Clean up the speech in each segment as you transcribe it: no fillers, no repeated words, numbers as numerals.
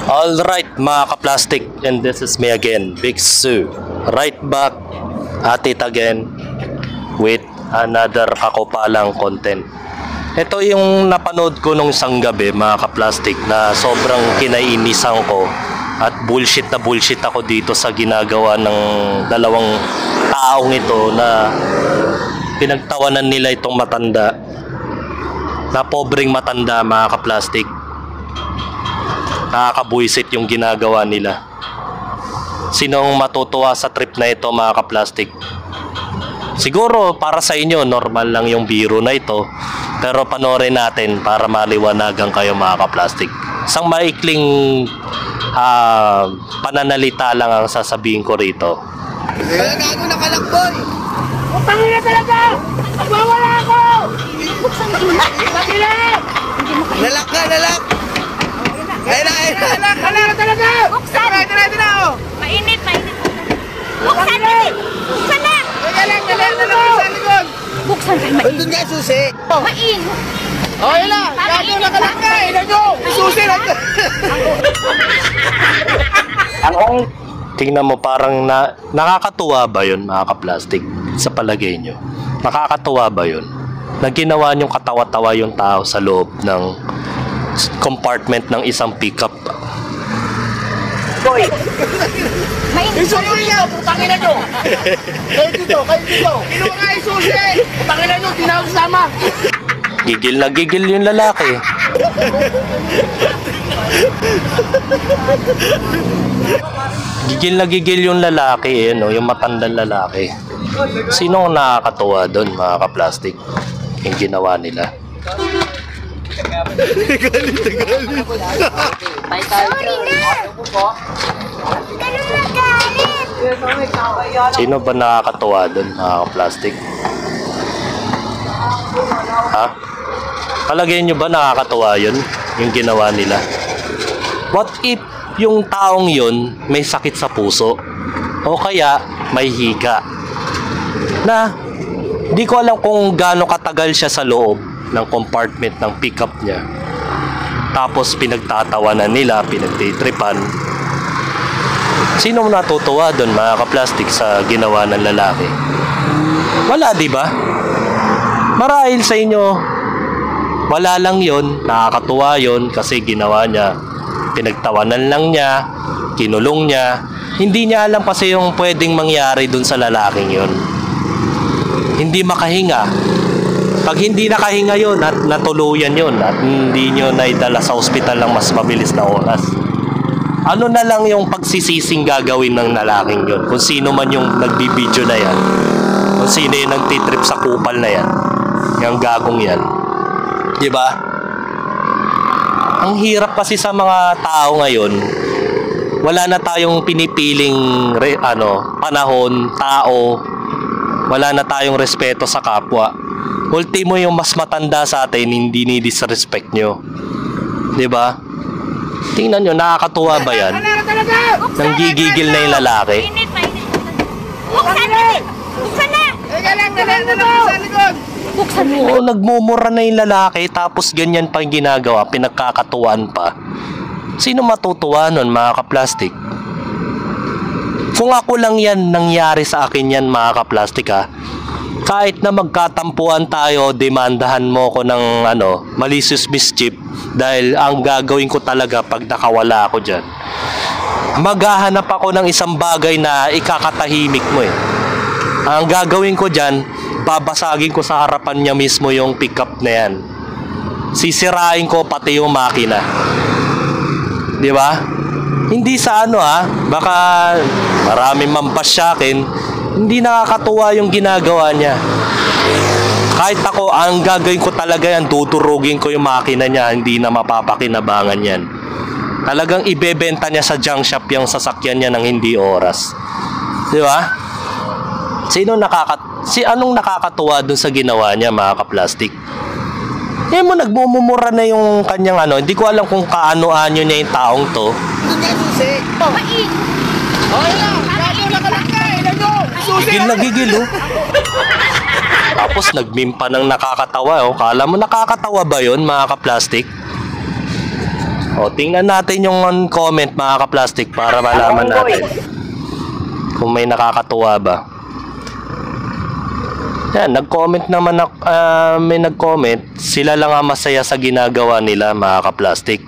Alright mga ka-plastic, and this is me again, Big Sue. Right back at it again with another kakopalang content. Ito yung napanood ko nung isang gabi mga ka-plastic na sobrang kinainisan ko at bullshit na bullshit ako dito sa ginagawa ng dalawang taong ito na pinagtawanan nila itong matanda, na pobreng matanda mga ka-plastic. Nakakabuisit yung ginagawa nila. Sinong matutuwa sa trip na ito mga ka-plastic? Siguro para sa inyo normal lang yung biro na ito, pero panoorin natin para maliwanagan kayo mga ka-plastic. Isang maikling pananalita lang ang sasabihin ko rito. Talaga ako nakalakboy! Utangin na talaga! Magwawala ako! Bakila! Nalak ka, nalak! Ayun na! Wala na talaga! Buksan! Ito na! Mainit, mainit. Buksan na! Buksan na! Nalak sa likod! Buksan kayo, mainit. Doon nga susi! Mainit. Oh, yun na! Gago nakalak ka! Ilan nyo! Susi lang! Tingnan mo, parang nakakatuwa ba yun mga ka-plastic sa palagay nyo? Nakakatuwa ba yun? Na ginawa nyong katawa-tawa yung tao sa loob ng compartment ng isang pickup. Boy! Mainit. Isusi niya! Putangin na nyo! Kayo dito! Kinuha nga yung susi! Putangin na nyo! Tinawag sama! Gigil na gigil yung lalaki. Gigil na gigil yung lalaki no? Yung matandang lalaki. Sino ang nakakatuwa doon mga ka-plastic? Yung ginawa nila. Galit. Sorry na! Ganun na galit! Sino ba nakakatuwa doon mga ka-plastic? Ha? Palagay nyo ba nakakatuwa yun? Yung ginawa nila? What if yung taong yun may sakit sa puso? O kaya may hika? Na di ko alam kung gaano katagal siya sa loob ng compartment ng pickup niya. Tapos pinagtatawanan nila, pinagtitripan. Sino natutuwa doon mga ka-plastic sa ginawa ng lalaki? Wala, di ba? Marahil sa inyo, wala lang yon, nakakatuwa yon kasi ginawa niya. Pinagtawanan lang niya, kinulong niya. Hindi niya alam kasi yung pwedeng mangyari dun sa lalaking yon. Hindi makahinga. Pag hindi nakahinga yon at natuluyan yon at hindi nyo naidala sa ospital ng mas mabilis na oras, ano na lang yung pagsisising gagawin ng lalaking yon? Kung sino man yung nagbibideo na yan, kung sino yung nagtitrip sa kupal na yan, yung gagong yan, di ba? Ang hirap kasi sa mga tao ngayon, wala na tayong pinipiling panahon, tao, wala na tayong respeto sa kapwa. Ultimo yung mas matanda sa atin, hindi ni-disrespect nyo. di ba? Tingnan nyo, nakakatuwa ba yan? Nanggigigil na yung lalaki. Mainit, mainit. Buksan na! Buksan na! Teka lang, sa likod! Buksan na! Oo, nagmumura na yung lalaki tapos ganyan pa yung ginagawa, pinagkakatuwaan pa. Sino matutuwa nun, mga ka-plastic? Kung ako lang yan, nangyari sa akin yan, mga ka-plastic ha. Kahit na magkatampuan tayo, demandahan mo ko ng malicious mischief dahil ang gagawin ko talaga pag nakawala ako dyan, maghahanap ako ng isang bagay na ikakatahimik mo eh. Ang gagawin ko dyan, babasagin ko sa harapan niya mismo yung pickup na yan. Sisirain ko pati yung makina. Di ba? Hindi sa baka maraming mampasyakin. Hindi nakakatuwa yung ginagawa niya. Kahit ako, ang gagawin ko talaga yan, tuturugin ko yung makina niya, hindi na mapapakinabangan yan. Talagang ibebenta niya sa junk shop yung sasakyan niya ng hindi oras. Di ba? Anong nakakatuwa dun sa ginawa niya, mga ka-plastic? Nagmumura na yung kanyang hindi ko alam kung kaano-ano niya yung taong to. Doon nga susi! Mainit! Okay na! Gago na kalakay! Ilan nyo! Susi! Gigil na gigil Tapos nagmeme pa ng nakakatawa Kala mo nakakatawa ba yun, mga ka-plastic? O, tingnan natin yung comment mga ka-plastic para malaman natin kung may nakakatuwa ba. Yan, nag-comment naman, may nag-comment, sila lang ang masaya sa ginagawa nila mga ka-plastic.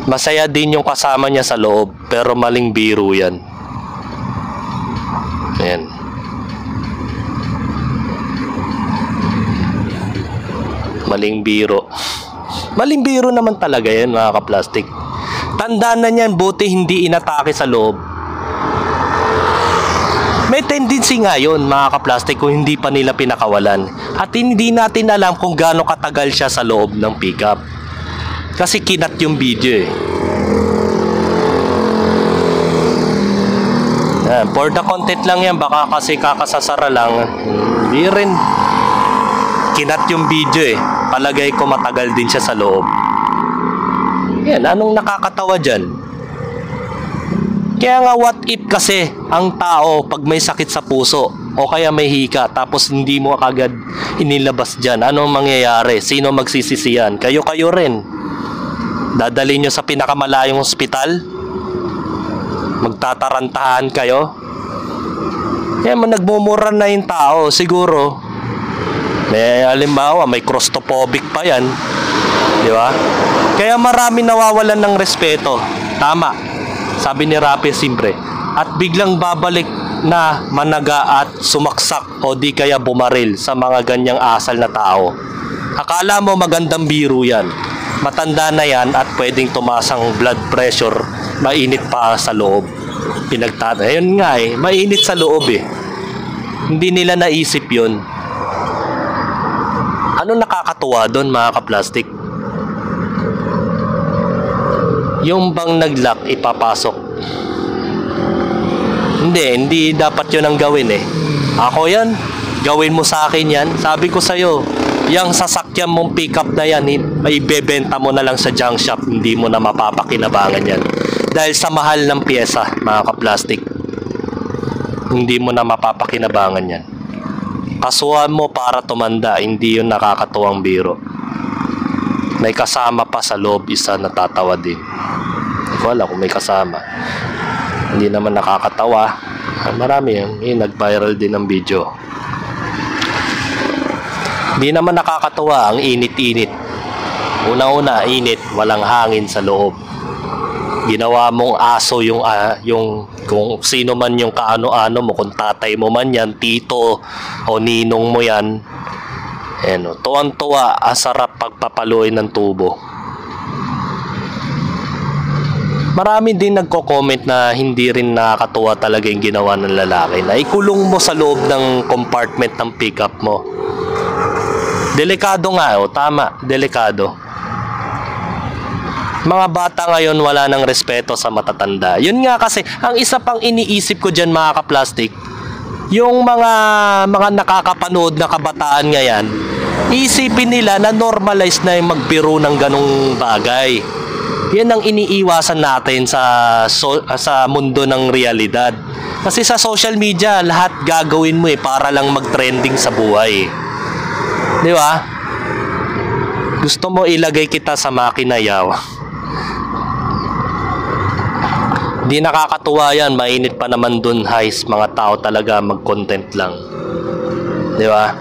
Masaya din yung kasama niya sa loob, pero maling biro yan. Ayan. Maling biro. Maling biro naman talaga yan mga ka-plastic. Tandaan na niyan, buti hindi inatake sa loob. May tendency nga yun mga ka-plastic kung hindi pa nila pinakawalan. At hindi natin alam kung gaano katagal siya sa loob ng pickup. Kasi kinat yung video eh. Yan, for the content lang yan, baka kasi kakasasara lang. Hindi rin kinat yung video eh. Palagay ko matagal din siya sa loob. Yan, anong nakakatawa dyan? Kaya nga what if kasi ang tao pag may sakit sa puso o kaya may hika tapos hindi mo kagad inilabas dyan, anong mangyayari? Sino magsisisiyan? Kayo rin. Dadalhin nyo sa pinakamalayong ospital? Magtatarantahan kayo? Kaya nagmumura na yung tao siguro. May halimbawa, may claustrophobic pa yan. Di ba? Kaya marami nawawalan ng respeto. Tama. Sabi ni Rapi Simbre. At biglang babalik na managa at sumaksak o di kaya bumaril sa mga ganyang asal na tao. Akala mo magandang biro yan. Matanda na yan at pwedeng tumasang blood pressure. Mainit pa sa loob. Ayun nga eh. Mainit sa loob eh. Hindi nila naisip yun. Ano nakakatuwa doon mga ka-plastic? Yung bang nag-lock ipapasok. Hindi dapat yun ang gawin eh. Ako yan, gawin mo sa akin yan. Sabi ko sa'yo, yung sasakyan mong pickup na yan, may ibebenta mo na lang sa junk shop. Hindi mo na mapapakinabangan yan. Dahil sa mahal ng pyesa, mga ka-plastic. Hindi mo na mapapakinabangan yan. Kasuhan mo para tumanda, hindi yun nakakatuwang biro. May kasama pa sa loob, isa natatawa din. Hindi ko alam kung may kasama. Hindi naman nakakatawa. Marami yung nag-viral din ng video. Hindi naman nakakatawa ang init-init. Una-una, init, walang hangin sa loob. Ginawa mong aso yung kung sino man yung kaano-ano mo, kung tatay mo man yan, tito o ninong mo yan. Ayan, tuwang-tuwa, asarap pagpapaluin ng tubo. Marami din nagko-comment na hindi rin nakakatuwa talaga yung ginawa ng lalaki na ikulong mo sa loob ng compartment ng pickup mo. Delikado nga, tama, delikado. Mga bata ngayon wala ng respeto sa matatanda. Yun nga kasi, ang isa pang iniisip ko dyan mga ka-plastic, yung mga nakakapanood na kabataan ngayon, isipin nila na normalize na yung magbiro ng ganong bagay. Yan ang iniiwasan natin sa mundo ng realidad. Kasi sa social media, lahat gagawin mo para lang mag-trending sa buhay. Di ba? Gusto mo ilagay kita sa makina, yaw. Di nakakatuwa yan, mainit pa naman dun, guys. Mga tao talaga mag-content lang. Di ba?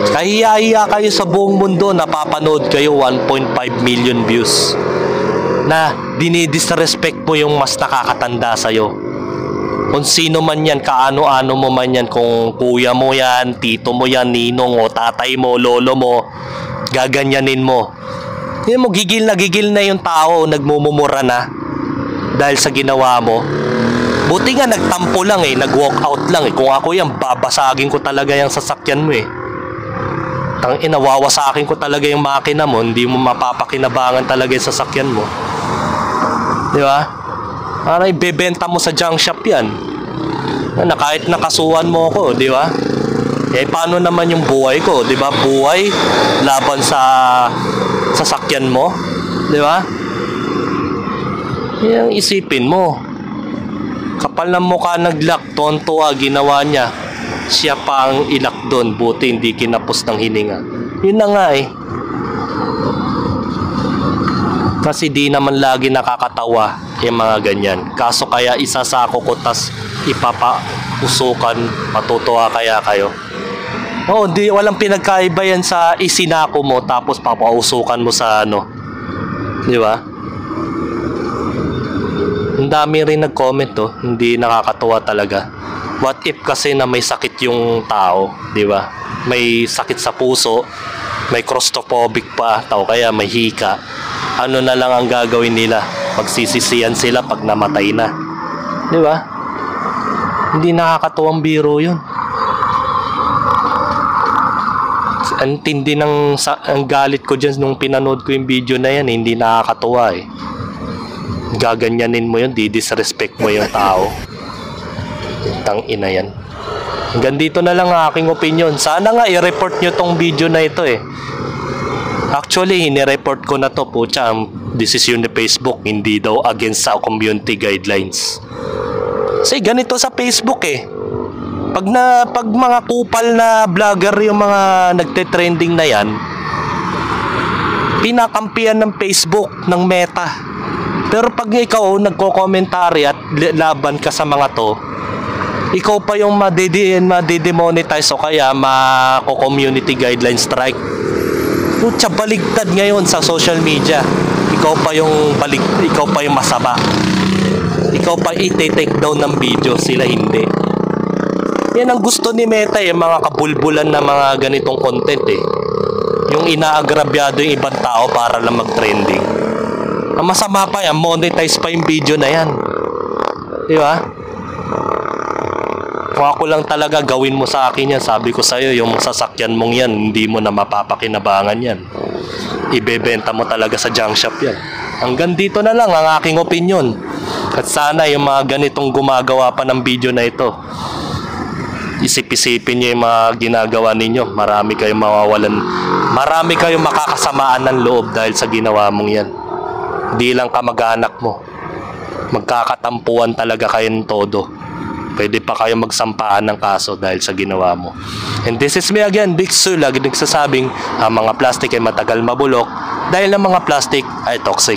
Kahiya-hiya kayo sa buong mundo, napapanood kayo 1.5 million views. Na dinidisrespect mo yung mas nakakatanda sa'yo. Kung sino man yan, kaano-ano mo man yan, kung kuya mo yan, tito mo yan, ninong o tatay mo, lolo mo, gaganyanin mo. Hindi mo, gigil na yung tao, nagmumumura na dahil sa ginawa mo. Buti nga nagtampo lang nag-walk out lang Kung ako yan, babasagin ko talaga yung sasakyan mo Tangina, wawasakin ko talaga yung makina mo, hindi mo mapapakinabangan talaga yung sasakyan mo. Di ba? Para ibebenta mo sa junk shop yan. Na kahit nakasuhan mo ko, di ba? Paano naman yung buhay ko, di ba? Buhay laban sa sasakyan mo, di ba? Yan ang isipin mo. Kapal ng mukha nag-lock, tonto ginawa niya. Siya pa ang ilak doon, buti hindi kinapos ng hininga. Yun na nga Kasi di naman lagi nakakatawa yung mga ganyan. Kaso kaya isasako ko tas ipapausukan, matutuwa kaya kayo. Oo, walang pinagkaiba yan sa isinako mo tapos papausukan mo sa ano. Di ba? Ang dami rin nag-comment hindi nakakatuwa talaga. What if kasi na may sakit yung tao, di ba? May sakit sa puso, may claustrophobic pa, tao kaya may hika. Ano na lang ang gagawin nila? Magsisisiyan sila pag namatay na. Di ba? Hindi nakakatuwang biro yun. Ang tindi ang galit ko dyan nung pinanood ko yung video na yan, hindi nakakatuwa eh. Gaganyanin mo yun, di-disrespect mo yung tao. Tang ina yan. Hanggang dito na lang ang aking opinion. Sana nga i-report nyo tong video na ito eh. Actually, hinireport ko na to po. Decision ni Facebook, hindi daw against sa community guidelines. Kasi ganito sa Facebook eh. Pag mga kupal na vlogger yung mga nagte-trending na yan, pinakampihan ng Facebook, ng Meta. Pero pag ikaw nagko-commentary at laban ka sa mga to, ikaw pa yung madidemonetize o kaya mako-community guideline strike. Putya, baligtad ngayon sa social media. Ikaw pa yung masama. Ikaw pa i-take down ng video, sila hindi. Yan ang gusto ni Meta eh, mga kabulbulan na mga ganitong content eh. Yung inaagrabyado yung ibang tao para lang mag-trending. Ang masama pa yan, monetize pa yung video na yan. Di ba? Kung ako lang talaga, gawin mo sa akin yan. Sabi ko sa'yo, yung sasakyan mong yan, hindi mo na mapapakinabangan yan. Ibebenta mo talaga sa junk shop yan. Hanggang dito na lang ang aking opinion. At sana yung mga ganitong gumagawa pa ng video na ito, isip-isipin nyo yung mga ginagawa ninyo. Marami kayong mawawalan. Marami kayong makakasamaan ng loob dahil sa ginawa mong yan. Di lang kamag-anak mo. Magkakatampuan talaga kayong todo. Pwede pa kayo magsampahan ng kaso dahil sa ginawa mo. And this is me again, Big Su. Lagi nagsasabing ang mga plastic ay matagal mabulok dahil ang mga plastic ay toxic.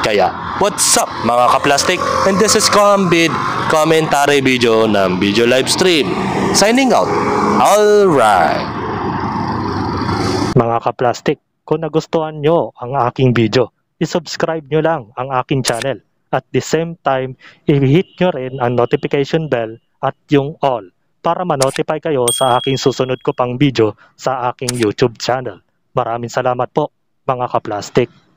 Kaya, what's up mga ka-plastic? And this is Combid commentary video ng video live stream. Signing out. Alright. Mga ka-plastic, kung nagustuhan nyo ang aking video, i-subscribe nyo lang ang aking channel. At the same time, i-hit nyo rin ang notification bell at yung all para ma-notify kayo sa aking susunod ko pang video sa aking YouTube channel. Maraming salamat po mga ka-plastic.